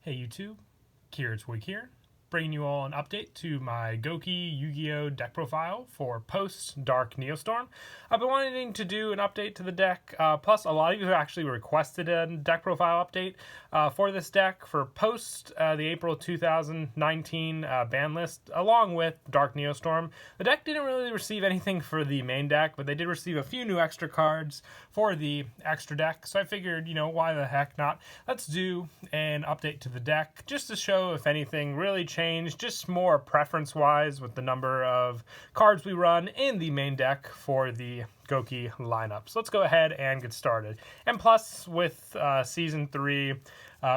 Hey YouTube, Twig here, bringing you all an update to my Gouki Yugioh deck profile for post-Dark Neostorm. I've been wanting to do an update to the deck, plus a lot of you have actually requested a deck profile update for this deck for post the April 2019 ban list, along with Dark Neostorm. The deck didn't really receive anything for the main deck, but they did receive a few new extra cards for the extra deck, so I figured, why the heck not? Let's do an update to the deck, just to show if anything really changed, just more preference-wise with the number of cards we run in the main deck for the Gouki lineup. So let's go ahead and get started. And plus, with Season 3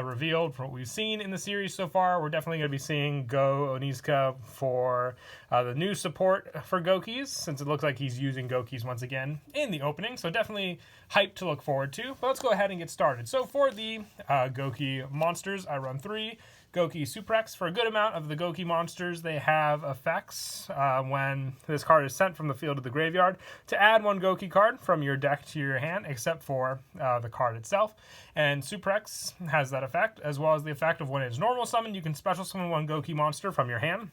revealed from what we've seen in the series so far, we're definitely going to be seeing Go Onizuka for the new support for Goukis, since it looks like he's using Goukis once again in the opening, so definitely hyped to look forward to. But let's go ahead and get started. So for the Gouki monsters, I run 3 Gouki Suprex. For a good amount of the Gouki monsters, they have effects when this card is sent from the field to the graveyard to add 1 Gouki card from your deck to your hand, except for the card itself. And Suprex has that effect, as well as the effect of when it's normal summoned, you can special summon 1 Gouki monster from your hand.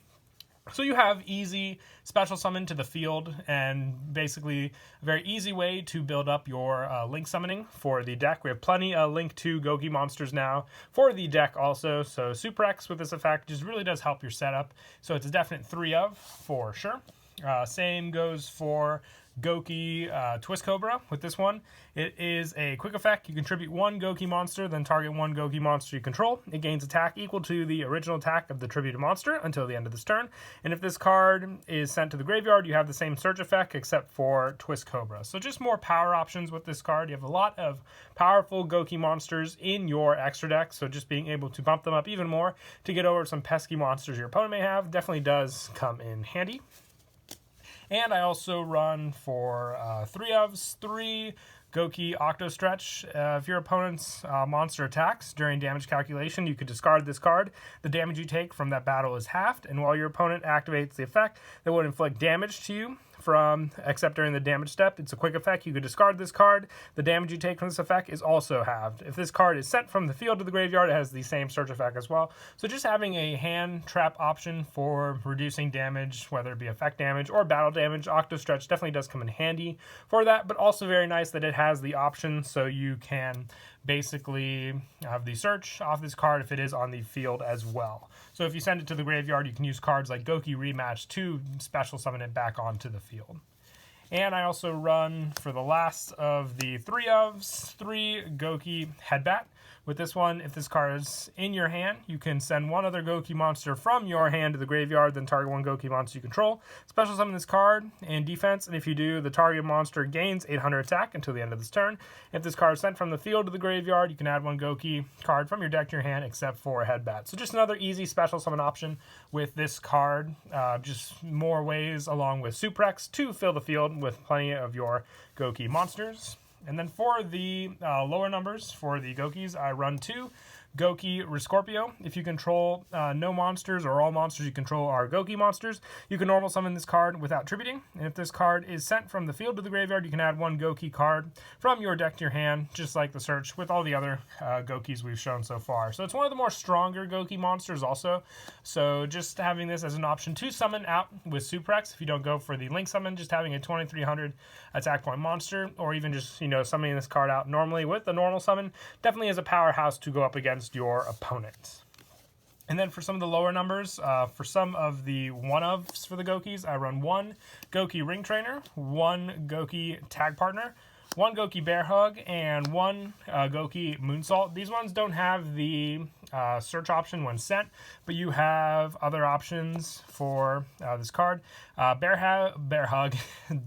So you have easy special summon to the field, and basically a very easy way to build up your link summoning for the deck. We have plenty of Link 2 Gouki monsters now for the deck also, so Suprex with this effect just really does help your setup. So it's a definite 3 of for sure. Same goes for Gouki Twist Cobra with this one. It is a quick effect. You contribute 1 Gouki monster, then target 1 Gouki monster you control. It gains attack equal to the original attack of the tributed monster until the end of this turn. And if this card is sent to the graveyard, you have the same search effect except for Twist Cobra. So just more power options with this card. You have a lot of powerful Gouki monsters in your extra deck, so just being able to bump them up even more to get over some pesky monsters your opponent may have definitely does come in handy. And I also run for 3 Gouki Octo Stretch. If your opponent's monster attacks during damage calculation, you could discard this card. The damage you take from that battle is halved, and while your opponent activates the effect, that would inflict damage to you except during the damage step. It's a quick effect. You could discard this card. The damage you take from this effect is also halved. If this card is sent from the field to the graveyard, it has the same search effect as well. So just having a hand trap option for reducing damage, whether it be effect damage or battle damage, Octo Stretch definitely does come in handy for that, but also very nice that it has the option so you can basically have the search off this card if it is on the field as well. So if you send it to the graveyard, you can use cards like Gouki Rematch to special summon it back onto the field. And I also run, for the last of the 3 Gouki Headbat. With this one, if this card is in your hand, you can send 1 other Gouki monster from your hand to the graveyard, then target 1 Gouki monster you control. Special summon this card in defense, and if you do, the target monster gains 800 attack until the end of this turn. If this card is sent from the field to the graveyard, you can add 1 Gouki card from your deck to your hand, except for Headbat. So just another easy special summon option with this card. Just more ways, along with Suprex, to fill the field with plenty of your Gouki monsters. And then for the lower numbers for the Goukis, I run 2 Gouki Rescorpio. If you control no monsters, or all monsters you control are Gouki monsters, you can normal summon this card without tributing. And if this card is sent from the field to the graveyard, you can add 1 Gouki card from your deck to your hand, just like the search with all the other Goukis we've shown so far. So it's one of the more stronger Gouki monsters also. So just having this as an option to summon out with Suprex, if you don't go for the link summon, just having a 2300 attack point monster, or even just, summoning this card out normally with the normal summon, definitely is a powerhouse to go up against your opponent. And then for some of the lower numbers, for some of the one-ofs for the Goukis, I run 1 Gouki Ring Trainer, 1 Gouki Tag Partner, 1 Gouki Bear Hug, and 1 Gouki Moonsault. These ones don't have the search option when sent, but you have other options for this card. Bear Hug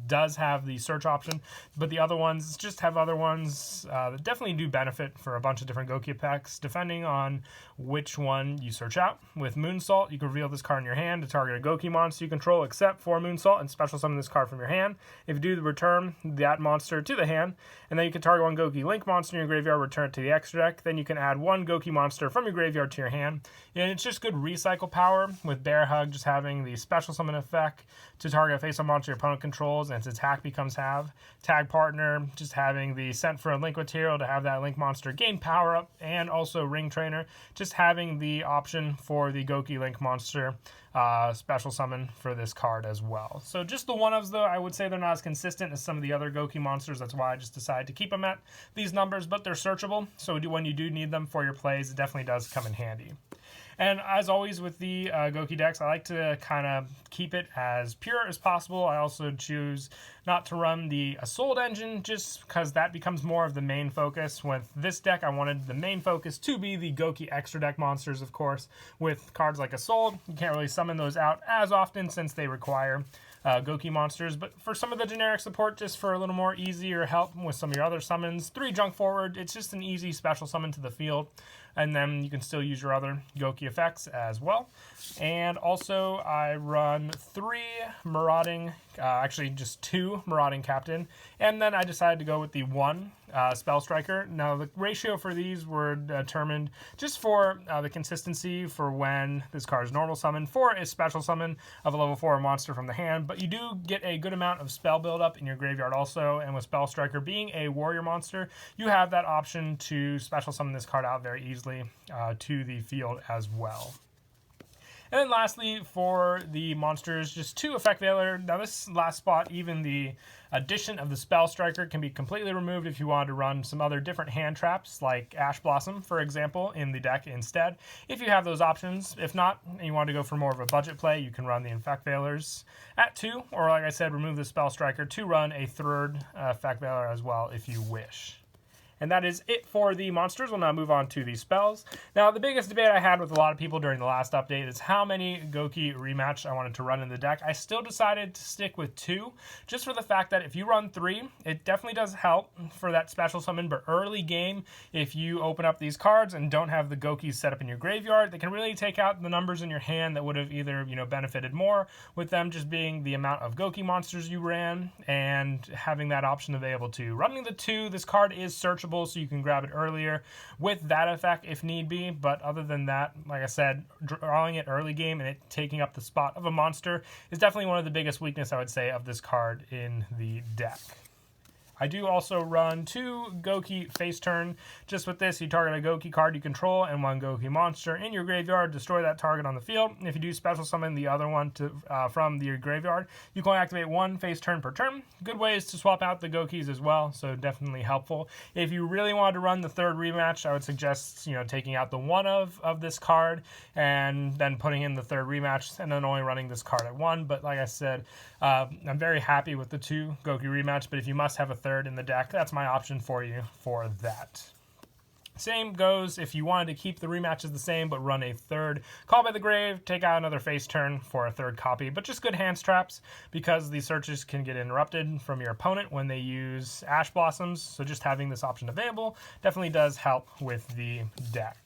does have the search option, but the other ones just have other ones that definitely do benefit for a bunch of different Gouki effects, depending on which one you search out. With Moonsault, you can reveal this card in your hand to target a Gouki monster you control, except for Moonsault, and special summon this card from your hand. If you do, return that monster to the hand, and then you can target 1 Gouki Link monster in your graveyard, return it to the extra deck. Then you can add 1 Gouki monster from your graveyard to your hand. And it's just good recycle power, with Bear Hug just having the special summon effect to target a face-up monster your opponent controls and its attack becomes half. Tag Partner just having the Sent for a Link material to have that Link monster gain power up, and also Ring Trainer just having the option for the Gouki Link monster special summon for this card as well. So just the one-ofs, though, I would say they're not as consistent as some of the other Gouki monsters. That's why I just decided to keep them at these numbers, but they're searchable. So when you do need them for your plays, it definitely does come in handy. And as always with the Gouki decks, I like to kind of keep it as pure as possible. I also choose not to run the Assault engine just because that becomes more of the main focus. With this deck, I wanted the main focus to be the Gouki extra deck monsters, of course. With cards like Assault, you can't really summon those out as often since they require Gouki monsters, but for some of the generic support, just for a little more easier help with some of your other summons, 3 Junk Forward, it's just an easy special summon to the field, and then you can still use your other Gouki effects as well. And also I run 3 Marauding, actually just 2 Marauding Captain, and then I decided to go with the 1 Spell Striker. Now the ratio for these were determined just for the consistency for when this card is normal summon for a special summon of a level 4 monster from the hand, but you do get a good amount of spell buildup in your graveyard also, and with Spell Striker being a warrior monster, you have that option to special summon this card out very easily to the field as well. And then lastly, for the monsters, just 2 Effect Veiler. Now this last spot, even the addition of the Spell Striker can be completely removed if you wanted to run some other different hand traps, like Ash Blossom, for example, in the deck instead, if you have those options. If not, and you want to go for more of a budget play, you can run the Effect Veilers at 2, or like I said, remove the Spell Striker to run a 3rd Effect Veiler as well if you wish. And that is it for the monsters. We'll now move on to the spells. Now, the biggest debate I had with a lot of people during the last update is how many Gouki rematch I wanted to run in the deck. I still decided to stick with 2, just for the fact that if you run 3, it definitely does help for that special summon, but early game, if you open up these cards and don't have the Goukis set up in your graveyard, they can really take out the numbers in your hand that would have either, benefited more with them just being the amount of Gouki monsters you ran and having that option available too. Running the 2, this card is searchable, so you can grab it earlier with that effect if need be, but other than that, like I said, drawing it early game and it taking up the spot of a monster is definitely one of the biggest weaknesses, I would say, of this card in the deck. I do also run 2 Gouki face turn. Just with this, you target a Gouki card you control and 1 Gouki monster in your graveyard, destroy that target on the field. And if you do special summon the other one from your graveyard, you can only activate 1 face turn per turn. Good ways to swap out the Goukis as well, so definitely helpful. If you really wanted to run the 3rd rematch, I would suggest taking out the 1 of this card and then putting in the 3rd rematch and then only running this card at 1. But like I said, I'm very happy with the 2 Gouki rematch, but if you must have a 3rd in the deck, that's my option for you for that. Same goes if you wanted to keep the rematches the same but run a 3rd Call by the Grave, take out another face turn for a 3rd copy, but just good hands traps because the searches can get interrupted from your opponent when they use Ash Blossoms, so just having this option available definitely does help with the deck.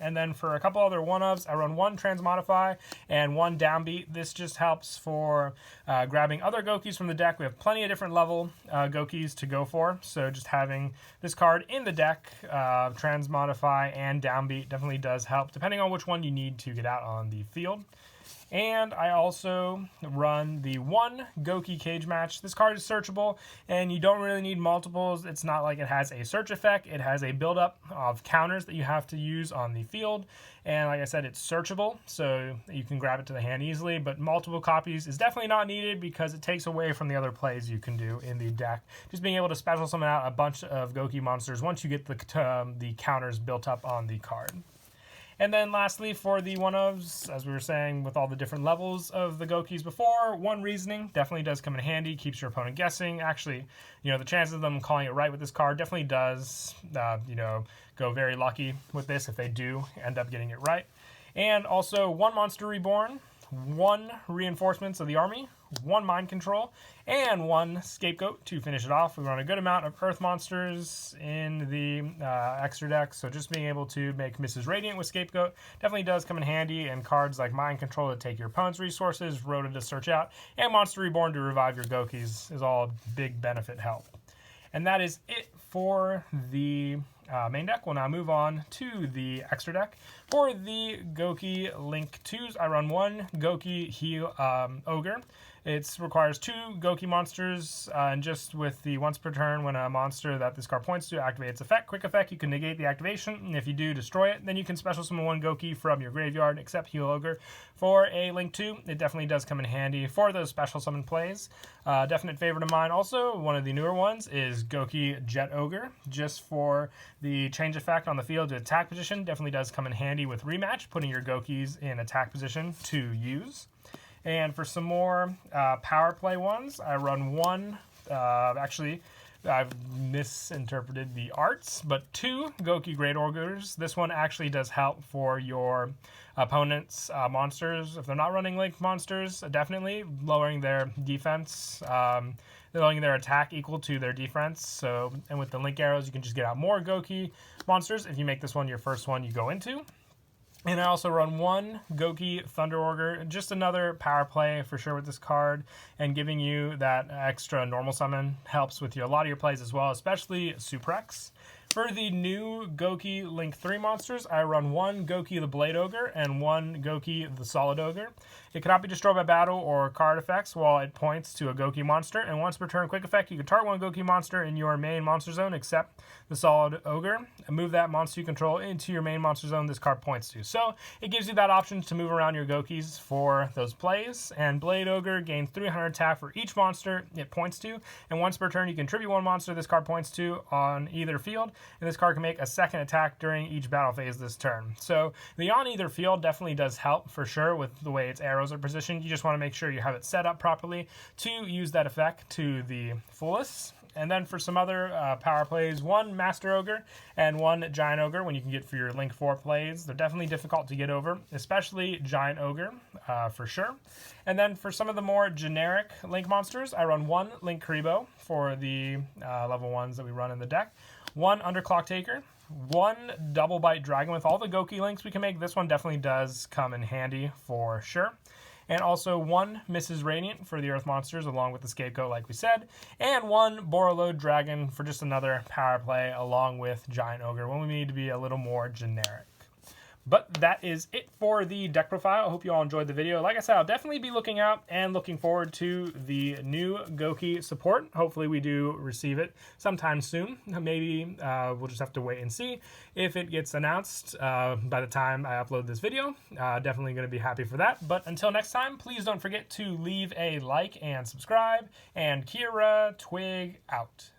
And then for a couple other one-ofs, I run 1 Transmodify and 1 Downbeat. This just helps for grabbing other Goukis from the deck. We have plenty of different level Goukis to go for, so just having this card in the deck, Transmodify and Downbeat, definitely does help, depending on which one you need to get out on the field. And I also run the 1 Gouki Cage Match. This card is searchable, and you don't really need multiples. It's not like it has a search effect. It has a buildup of counters that you have to use on the field. And like I said, it's searchable, so you can grab it to the hand easily, but multiple copies is definitely not needed because it takes away from the other plays you can do in the deck. Just being able to special summon out a bunch of Gouki monsters once you get the counters built up on the card. And then lastly, for the one-ofs, as we were saying, with all the different levels of the Goukis before, 1 Reasoning definitely does come in handy, keeps your opponent guessing. Actually, the chances of them calling it right with this card definitely does, go very lucky with this if they do end up getting it right. And also 1 Monster Reborn, 1 Reinforcements of the Army, 1 Mind Control, and 1 Scapegoat to finish it off. We run a good amount of Earth monsters in the extra deck, so just being able to make Mrs. Radiant with Scapegoat definitely does come in handy, and cards like Mind Control to take your opponent's resources, Rhoda to search out, and Monster Reborn to revive your Goukis is all big benefit help. And that is it for the main deck. We'll now move on to the extra deck. For the Gouki Link 2s, I run one Gouki Ogre. It requires 2 Gouki monsters, and just with the once per turn when a monster that this card points to activates effect, quick effect, you can negate the activation, and if you do destroy it, then you can special summon 1 Gouki from your graveyard, except Heal Ogre. For a Link 2, it definitely does come in handy for those special summon plays. Definite favorite of mine also, one of the newer ones, is Gouki Jet Ogre, just for the change effect on the field to attack position. Definitely does come in handy with rematch, putting your Goukis in attack position to use. And for some more power play ones, I run one, actually, I've misinterpreted the arts, but 2 Gouki Great Ogres. This one actually does help for your opponent's monsters. If they're not running Link monsters, definitely lowering their defense, lowering their attack equal to their defense. So, and with the Link arrows, you can just get out more Gouki monsters. If you make this one your first one you go into. And I also run one Gouki Thunder Ogre, just another power play for sure with this card, and giving you that extra normal summon helps with a lot of your plays as well, especially Suprex. For the new Gouki Link 3 monsters, I run one Gouki the Blade Ogre and one Gouki the Solid Ogre. It cannot be destroyed by battle or card effects while it points to a Gouki monster, and once per turn quick effect, you can target one Gouki monster in your main monster zone except the Solid Ogre, and move that monster you control into your main monster zone this card points to. So it gives you that option to move around your Goukis for those plays, and Blade Ogre gains 300 attack for each monster it points to, and once per turn you can tribute one monster this card points to on either field, and this card can make a second attack during each battle phase this turn. So the on either field definitely does help for sure with the way its arrows are positioned. You just want to make sure you have it set up properly to use that effect to the fullest. And then for some other power plays, one Master Ogre and one Giant Ogre when you can get for your Link 4 plays. They're definitely difficult to get over, especially Giant Ogre for sure. And then for some of the more generic Link monsters, I run one Link Karibo for the level 1s that we run in the deck, one Underclock Taker, one Double Bite Dragon. With all the Gouki links we can make, this one definitely does come in handy for sure. And also one Mrs. Radiant for the Earth monsters along with the Scapegoat like we said, and one Borreload Dragon for just another power play along with Giant Ogre when we need to be a little more generic. But that is it for the deck profile. I hope you all enjoyed the video. Like I said, I'll definitely be looking out and looking forward to the new Gouki support. Hopefully we do receive it sometime soon. Maybe we'll just have to wait and see if it gets announced by the time I upload this video. Definitely going to be happy for that. But until next time, please don't forget to leave a like and subscribe. And Kira Twig out.